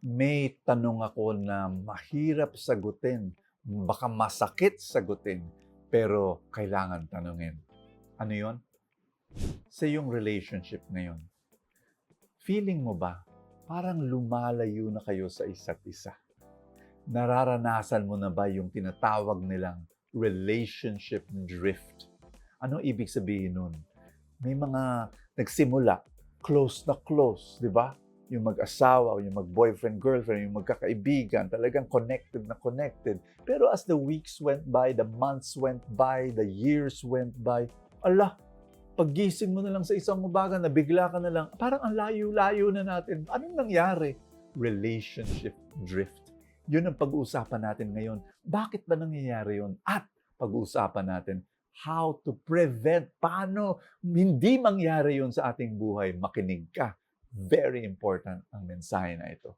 May tanong ako na mahirap sagutin, baka masakit sagutin, pero kailangan tanungin. Ano yon? Sa iyong relationship ngayon, feeling mo ba parang lumalayo na kayo sa isa't isa? Nararanasan mo na ba yung tinatawag nilang relationship drift? Ano ibig sabihin nun? May mga nagsimula, close na close, di ba? Yung mag-asawa, yung mag-boyfriend, girlfriend, yung magkakaibigan, talagang connected na connected. Pero as the weeks went by, the months went by, the years went by, ala, paggising mo na lang sa isang umaga, nabigla ka na lang, parang ang layo-layo na natin. Anong nangyari? Relationship drift. Yun ang pag-uusapan natin ngayon. Bakit ba nangyayari yun? At pag-uusapan natin, how to prevent, paano hindi mangyari yun sa ating buhay. Makinig ka. Very important ang mensahe na ito.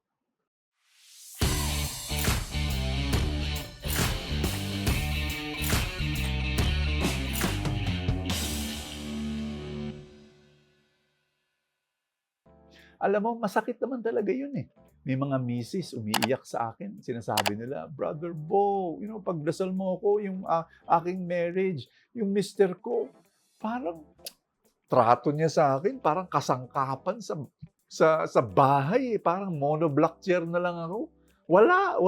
Alam mo, masakit naman talaga yun eh. May mga misis umiiyak sa akin. Sinasabi nila, Brother Bo, pagdasal mo ako, yung aking marriage, yung mister ko, parang trato niya sa akin, parang kasangkapan sa bahay. Parang monoblock chair na lang ako. Wala.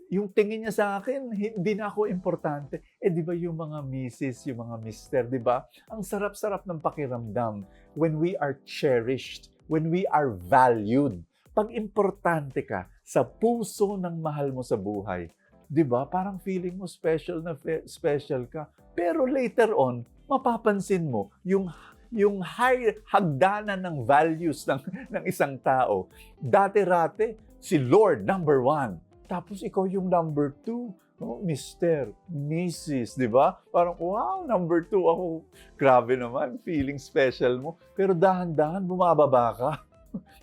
Yung tingin niya sa akin, hindi na ako importante. Di ba yung mga misis, yung mga mister, di ba? Ang sarap-sarap ng pakiramdam when we are cherished, when we are valued. Pag importante ka sa puso ng mahal mo sa buhay, di ba? Parang feeling mo special na special ka. Pero later on, mapapansin mo yung hagdanan ng values ng isang tao. Dati-rate, si Lord, number 1. Tapos ikaw yung number 2. Mister, Mrs., di ba? Parang, wow, number 2 ako. Grabe naman, feeling special mo. Pero dahan-dahan, bumababa ka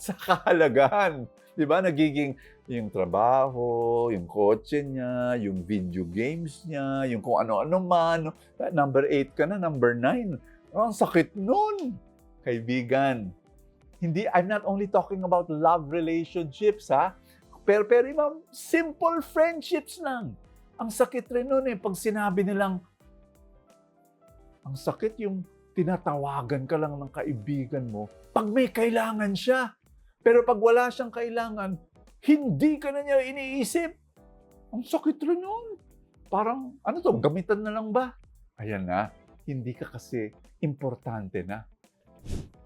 sa kahalagahan. Di ba? Nagiging yung trabaho, yung kotse niya, yung video games niya, yung kung ano-ano man. Number 8 ka na, number 9. Ang sakit nun, kaibigan. I'm not only talking about love relationships, ha? Pero yung simple friendships lang. Ang sakit rin nun eh, pag sinabi nilang, ang sakit yung tinatawagan ka lang ng kaibigan mo pag may kailangan siya. Pero pag wala siyang kailangan, hindi ka na niya iniisip. Ang sakit rin nun. Parang, gamitan na lang ba? Ayan na, hindi ka kasi importante na.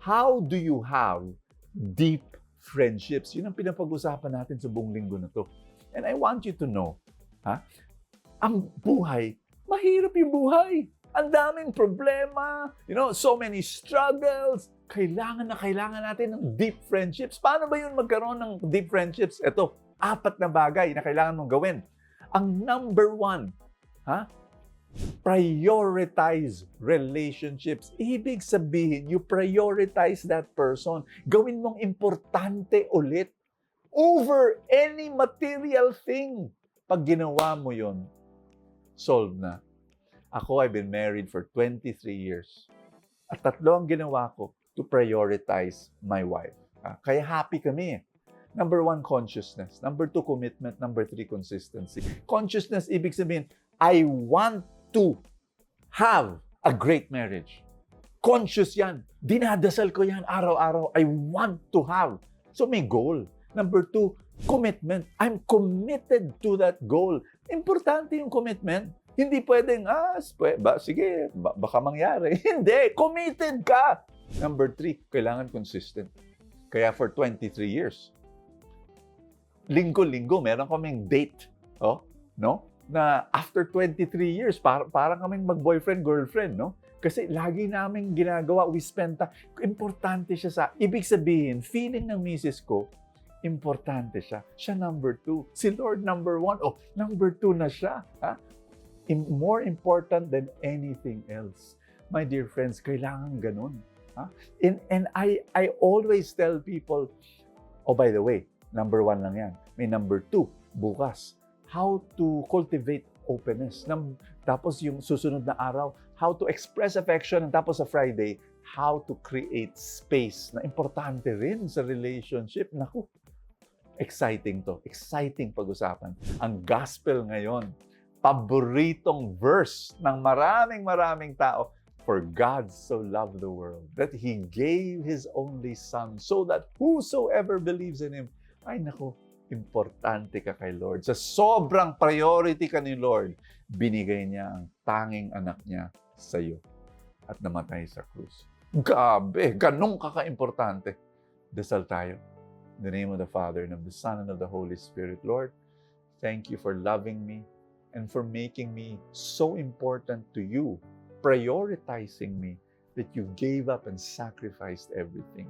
How do you have deep friendships? Yun ang pinapag-usapan natin sa buong linggo na to. And I want you to know, ang buhay, mahirap yung buhay. Ang daming problema, so many struggles. Kailangan natin ng deep friendships. Paano ba yun magkaroon ng deep friendships? Ito, 4 na bagay na kailangan mong gawin. Ang number 1, prioritize relationships. Ibig sabihin, you prioritize that person. Gawin mong importante ulit over any material thing. Pag ginawa mo yon, solved na. Ako, I've been married for 23 years. At 3 ang ginawa ko to prioritize my wife. Kaya happy kami. Number 1, consciousness. Number 2, commitment. Number 3, consistency. Consciousness, ibig sabihin, I want to have a great marriage. Conscious yan. Dinadasal ko yan araw-araw. I want to have. So may goal. Number 2, commitment. I'm committed to that goal. Importante yung commitment. Hindi pwedeng, sige, baka mangyari. Hindi, committed ka. Number 3, kailangan consistent. Kaya for 23 years, linggo-linggo, meron kaming date. Na after 23 years, parang kaming mag-boyfriend-girlfriend, no? Kasi lagi namin ginagawa, we spend time. Importante siya ibig sabihin, feeling ng misis ko, importante siya. Siya number 2. Si Lord number 1. Number 2 na siya. More important than anything else. My dear friends, kailangan ganun. And I always tell people, by the way, number 1 lang yan. May number 2, bukas. How to cultivate openness. Tapos yung susunod na araw, how to express affection. And tapos sa Friday, how to create space na importante rin sa relationship. Naku, exciting to. Exciting pag-usapan. Ang gospel ngayon, paboritong verse ng maraming tao. For God so loved the world that He gave His only Son so that whosoever believes in Him, ay naku, importante ka kay Lord. Sa sobrang priority ka ni Lord, binigay niya ang tanging anak niya sa iyo at namatay sa krus. Gabi, ganun ka-importante. Dasal tayo. In the name of the Father, and of the Son, and of the Holy Spirit. Lord, thank you for loving me and for making me so important to you, prioritizing me, that you gave up and sacrificed everything.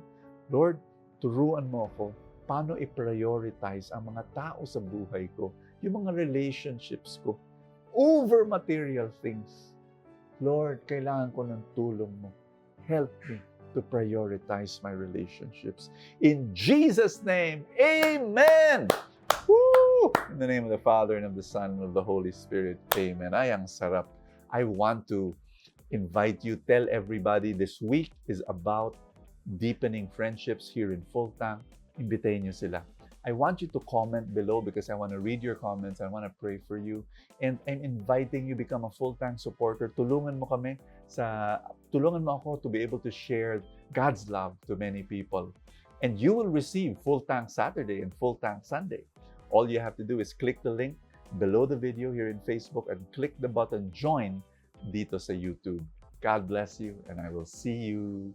Lord, turuan mo ako paano i-prioritize ang mga tao sa buhay ko, yung mga relationships ko, over material things. Lord, kailangan ko ng tulong mo. Help me to prioritize my relationships. In Jesus' name, Amen! Woo! In the name of the Father, and of the Son, and of the Holy Spirit, Amen. Ay, ang sarap. I want to invite you, tell everybody this week is about deepening friendships here in Full Tank. Imbitahin nyo sila. I want you to comment below because I want to read your comments. I want to pray for you. And I'm inviting you become a Full Tank supporter. Tulungan mo ako to be able to share God's love to many people. And you will receive Full Tank Saturday and Full Tank Sunday. All you have to do is click the link below the video here in Facebook and click the button Join dito sa YouTube. God bless you, and I will see you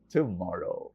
tomorrow.